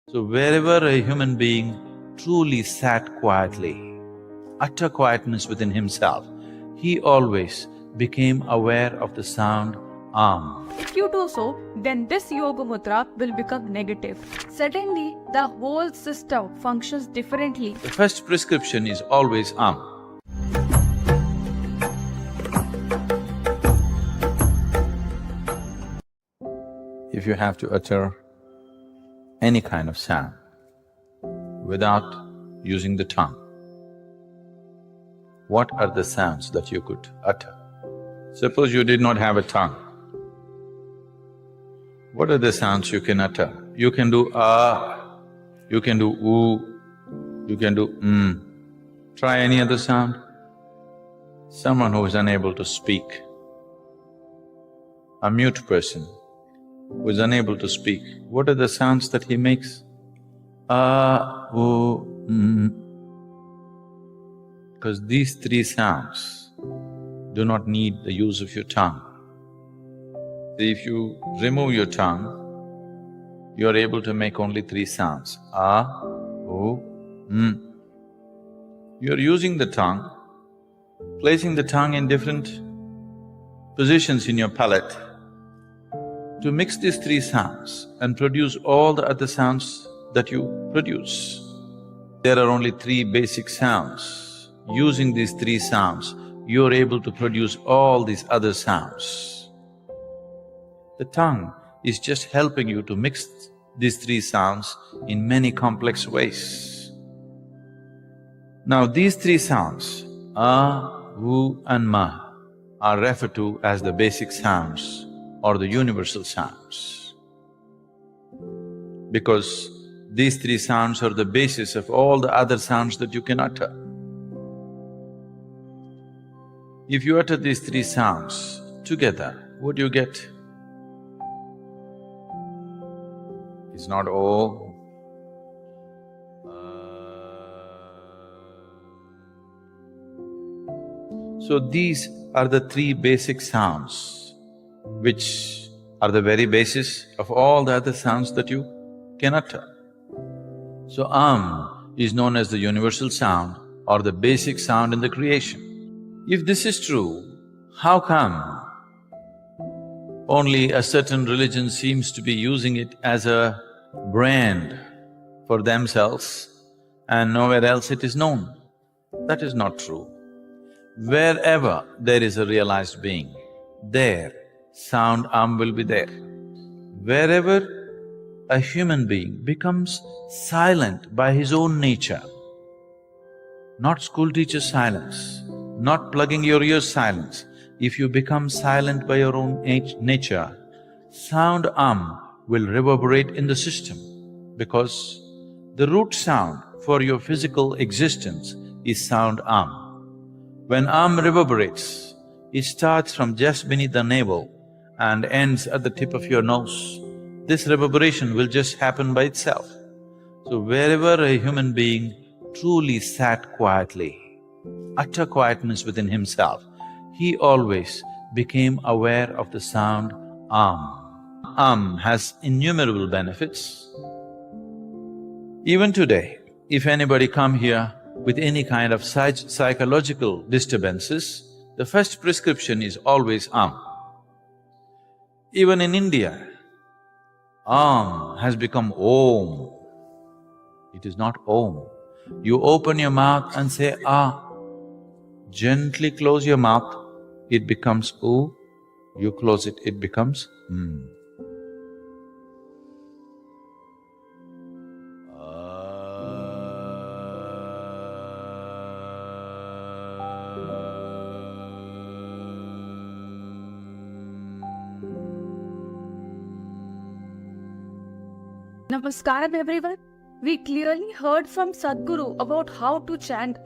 So wherever a human being truly sat quietly, utter quietness within himself, he always became aware of the sound Am. If you do so, then this yoga mudra will become negative. Suddenly, the whole system functions differently. The first prescription is always Am. If you have to utter any kind of sound without using the tongue, what are the sounds that you could utter? Suppose you did not have a tongue, what are the sounds you can utter? You can do ah, you can do oo, you can do Try any other sound. Someone who is unable to speak, a mute person who is unable to speak, what are the sounds that he makes? Ah, oo, Because these three sounds do not need the use of your tongue. If you remove your tongue, you are able to make only three sounds, ah, oo, You are using the tongue, placing the tongue in different positions in your palate to mix these three sounds and produce all the other sounds that you produce. There are only three basic sounds. Using these three sounds, you are able to produce all these other sounds. The tongue is just helping you to mix these three sounds in many complex ways. Now these three sounds, A, U and Ma, are referred to as the basic sounds or the universal sounds. Because these three sounds are the basis of all the other sounds that you can utter. If you utter these three sounds together, what do you get? It's not O. So these are the three basic sounds which are the very basis of all the other sounds that you can utter. So is known as the universal sound or the basic sound in the creation. If this is true, how come only a certain religion seems to be using it as a brand for themselves and nowhere else it is known? That is not true. Wherever there is a realized being, there sound will be there. Wherever a human being becomes silent by his own nature, not school teacher silence, not plugging your ears silence, if you become silent by your own nature, sound will reverberate in the system because the root sound for your physical existence is sound When reverberates, it starts from just beneath the navel and ends at the tip of your nose. This reverberation will just happen by itself. So wherever a human being truly sat quietly, utter quietness within himself, he always became aware of the sound has innumerable benefits. Even today, if anybody come here with any kind of psychological disturbances, the first prescription is always Even in India, has become Om. It is not Om. You open your mouth and say Gently close your mouth, it becomes U. You close it, it becomes Namaskaram everyone. We clearly heard from Sadhguru about how to chant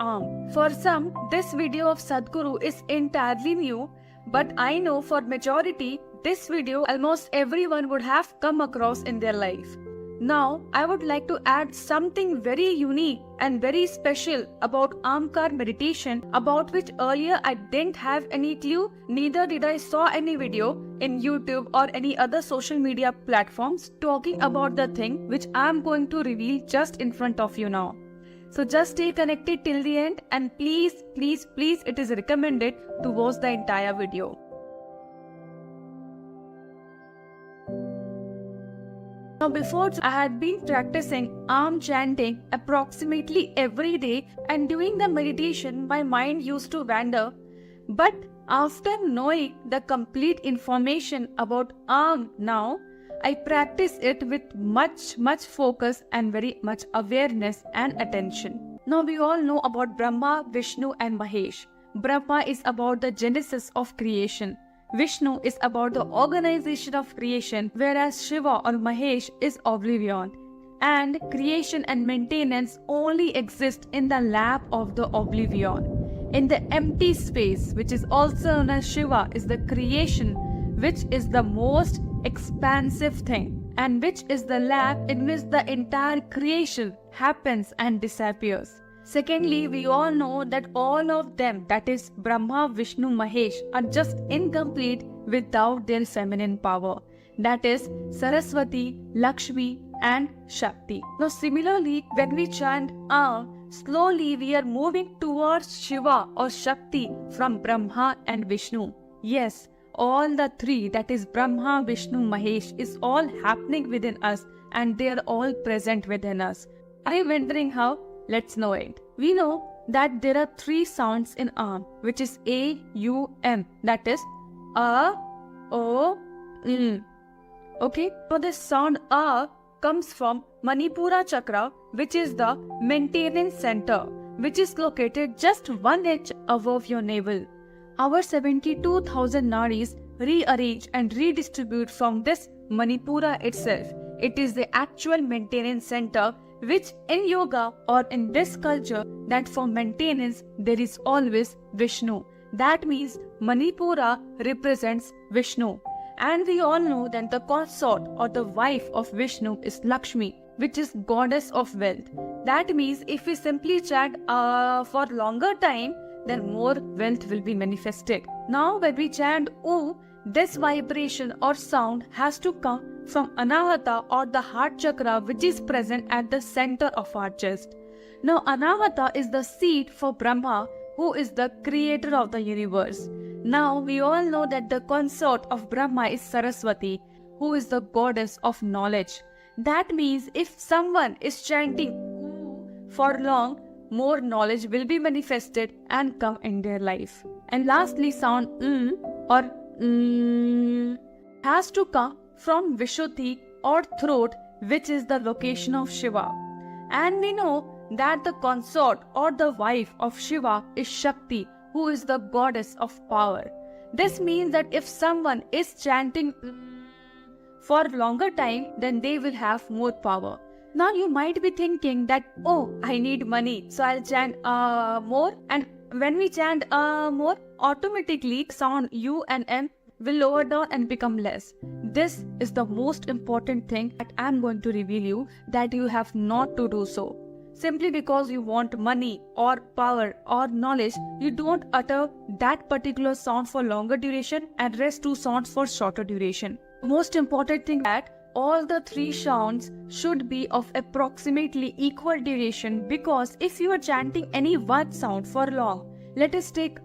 For some, this video of Sadhguru is entirely new, but I know for majority, this video almost everyone would have come across in their life. Now, I would like to add something very unique and very special about Amkar meditation, about which earlier I didn't have any clue, neither did I saw any video in YouTube or any other social media platforms talking about the thing which I am going to reveal just in front of you now. So just stay connected till the end, and please, please, please, it is recommended to watch the entire video. Now before, I had been practicing arm chanting approximately every day, and during the meditation my mind used to wander. But after knowing the complete information about arm now, I practice it with much focus and very much awareness and attention. Now we all know about Brahma, Vishnu and Mahesh. Brahma is about the genesis of creation. Vishnu is about the organization of creation, whereas Shiva or Mahesh is oblivion. And creation and maintenance only exist in the lap of the oblivion. In the empty space, which is also known as Shiva, is the creation, which is the most expansive thing, and which is the lap in which the entire creation happens and disappears. Secondly, we all know that all of them, that is Brahma, Vishnu, Mahesh, are just incomplete without their feminine power. That is Saraswati, Lakshmi and Shakti. Now similarly, when we chant slowly we are moving towards Shiva or Shakti from Brahma and Vishnu. Yes, all the three, that is Brahma, Vishnu, Mahesh, is all happening within us, and they are all present within us. Are you wondering how? Let's know it. We know that there are three sounds in Aum, which is A, U, M. That is A, O, M. Okay, so this sound A comes from Manipura Chakra, which is the maintenance center, which is located just 1 inch above your navel. Our 72,000 nadis rearrange and redistribute from this Manipura itself. It is the actual maintenance center, which in yoga or in this culture, that for maintenance there is always Vishnu. That means Manipura represents Vishnu. And we all know that the consort or the wife of Vishnu is Lakshmi, which is goddess of wealth. That means if we simply chant for longer time, then more wealth will be manifested. Now when we chant O, this vibration or sound has to come from Anahata or the heart chakra, which is present at the center of our chest. Now Anahata is the seat for Brahma, who is the creator of the universe. Now we all know that the consort of Brahma is Saraswati, who is the goddess of knowledge. That means if someone is chanting for long, more knowledge will be manifested and come in their life. And lastly, sound or has to come from Vishuddhi or throat, which is the location of Shiva. And we know that the consort or the wife of Shiva is Shakti, who is the goddess of power. This means that if someone is chanting for longer time, then they will have more power. Now you might be thinking that, oh, I need money, so I'll chant more. And when we chant more, automatically sound U and M will lower down and become less. This is the most important thing that I am going to reveal you, that you have not to do so. Simply because you want money or power or knowledge, you don't utter that particular sound for longer duration and rest two sounds for shorter duration. Most important thing that all the three sounds should be of approximately equal duration, because if you are chanting any one sound for long, let us take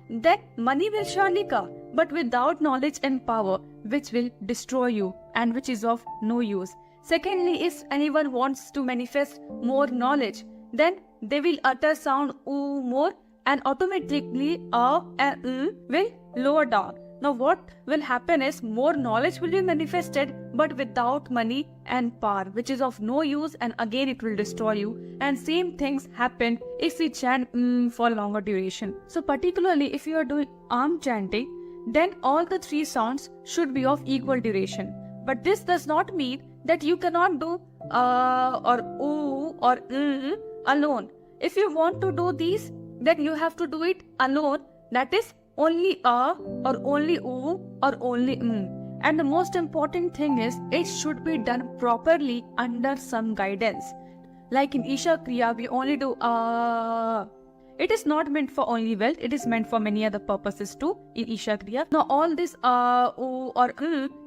then money will surely come, but without knowledge and power, which will destroy you and which is of no use. Secondly, if anyone wants to manifest more knowledge, then they will utter sound oo more, and automatically and will lower down. Now what will happen is more knowledge will be manifested, but without money and power, which is of no use, and again it will destroy you. And same things happen if we chant for longer duration. So particularly if you are doing arm chanting, then all the three sounds should be of equal duration. But this does not mean that you cannot do or oo or alone. If you want to do these, then you have to do it alone. That is only or only oo or only And the most important thing is, it should be done properly under some guidance. Like in Isha Kriya, we only do It is not meant for only wealth, it is meant for many other purposes too in Isha Kriya. Now all this oo or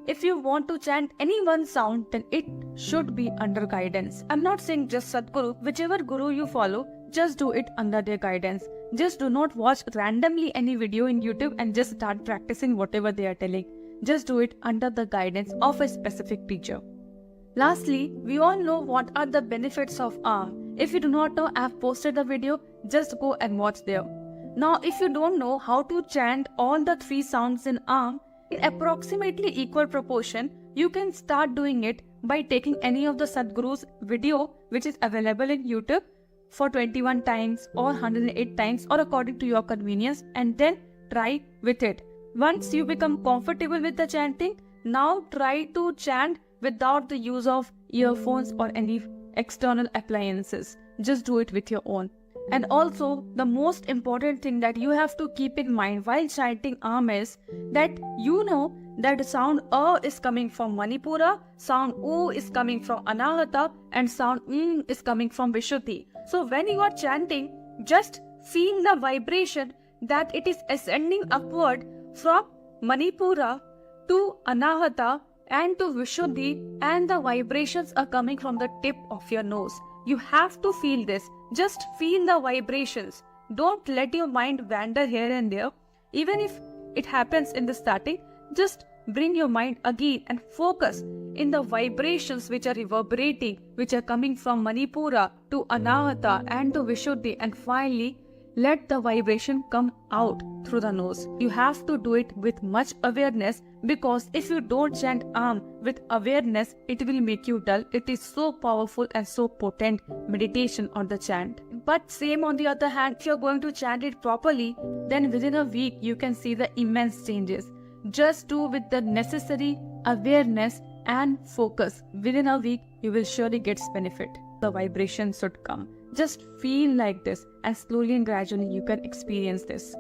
if you want to chant any one sound, then it should be under guidance. I'm not saying just Sadhguru, whichever guru you follow, just do it under their guidance. Just do not watch randomly any video in YouTube and just start practicing whatever they are telling. Just do it under the guidance of a specific teacher. Lastly, we all know what are the benefits of Aum. If you do not know, I have posted the video, just go and watch there. Now, if you don't know how to chant all the 3 sounds in Aum in approximately equal proportion, you can start doing it by taking any of the Sadhguru's video which is available in YouTube for 21 times or 108 times or according to your convenience, and then try with it. Once you become comfortable with the chanting, now try to chant without the use of earphones or any external appliances. Just do it with your own. And also, the most important thing that you have to keep in mind while chanting Aum is that you know that sound A is coming from Manipura, sound U is coming from Anahata, and sound is coming from Vishuddhi. So when you are chanting, just feel the vibration that it is ascending upward from Manipura to Anahata and to Vishuddhi, and the vibrations are coming from the tip of your nose. You have to feel this. Just feel the vibrations. Don't let your mind wander here and there. Even if it happens in the starting, just bring your mind again and focus in the vibrations which are reverberating, which are coming from Manipura to Anahata and to Vishuddhi, and finally let the vibration come out through the nose. You have to do it with much awareness, because if you don't chant Aum with awareness, it will make you dull. It is so powerful and so potent meditation on the chant. But same on the other hand, if you're going to chant it properly, then within a week you can see the immense changes. Just do with the necessary awareness and focus. Within a week, you will surely get benefit. The vibration should come. Just feel like this, and slowly and gradually you can experience this.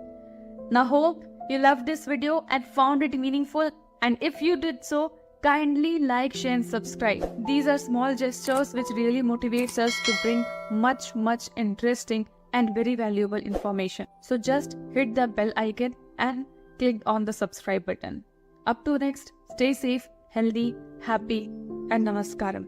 Now hope you loved this video and found it meaningful, and if you did so, kindly like, share and subscribe. These are small gestures which really motivates us to bring much interesting and very valuable information. So just hit the bell icon and click on the subscribe button. Up to next, stay safe, healthy, happy, and namaskaram.